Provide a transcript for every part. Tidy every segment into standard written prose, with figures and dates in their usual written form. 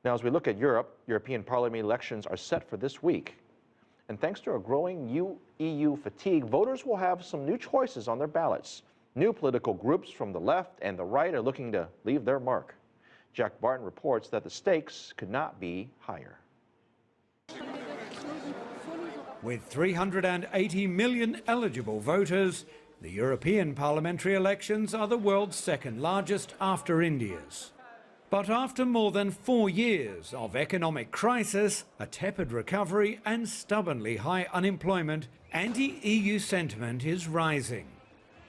Now, as we look at Europe, European Parliament elections are set for this week. And thanks to a growing EU fatigue, voters will have some new choices on their ballots. New political groups from the left and the right are looking to leave their mark. Jack Barton reports that the stakes could not be higher. With 380 million eligible voters, the European parliamentary elections are the world's second largest after India's. But after more than 4 years of economic crisis, a tepid recovery and stubbornly high unemployment, anti-EU sentiment is rising.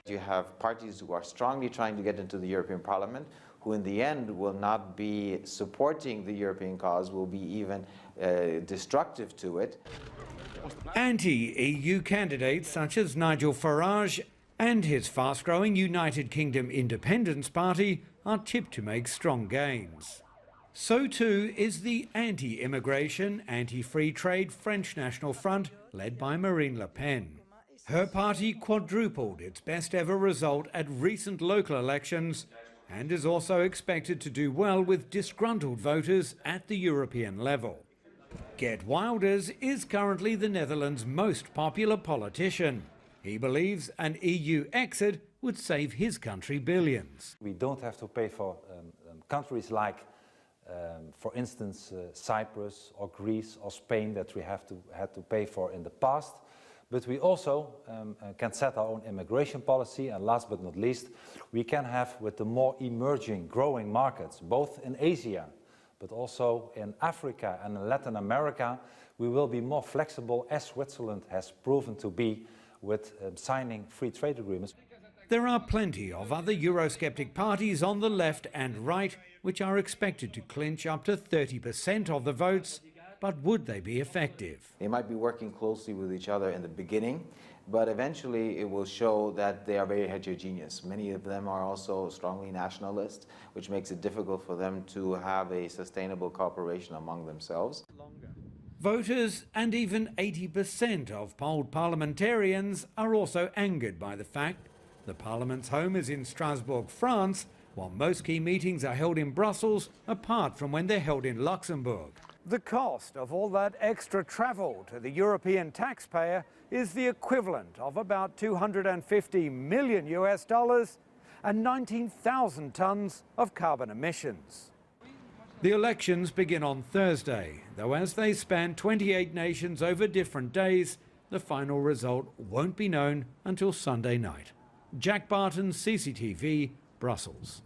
You have parties who are strongly trying to get into the European Parliament, who in the end will not be supporting the European cause, will be even destructive to it. Anti-EU candidates such as Nigel Farage and his fast-growing United Kingdom Independence Party are tipped to make strong gains. So too is the anti-immigration, anti-free trade French National Front led by Marine Le Pen. Her party quadrupled its best ever result at recent local elections and is also expected to do well with disgruntled voters at the European level. Geert Wilders is currently the Netherlands' most popular politician. He believes an EU exit would save his country billions. We don't have to pay for countries like, for instance, Cyprus or Greece or Spain that we had to pay for in the past. But we also can set our own immigration policy, and last but not least, we can have with the more emerging, growing markets, both in Asia, but also in Africa and in Latin America, we will be more flexible, as Switzerland has proven to be with signing free trade agreements. There are plenty of other Eurosceptic parties on the left and right which are expected to clinch up to 30% of the votes, but would they be effective? They might be working closely with each other in the beginning, but eventually it will show that they are very heterogeneous. Many of them are also strongly nationalist, which makes it difficult for them to have a sustainable cooperation among themselves. Voters and even 80% of polled parliamentarians are also angered by the fact the Parliament's home is in Strasbourg, France, while most key meetings are held in Brussels, apart from when they're held in Luxembourg. The cost of all that extra travel to the European taxpayer is the equivalent of about $250 million and 19,000 tons of carbon emissions. The elections begin on Thursday, though as they span 28 nations over different days, the final result won't be known until Sunday night. Jack Barton, CCTV, Brussels.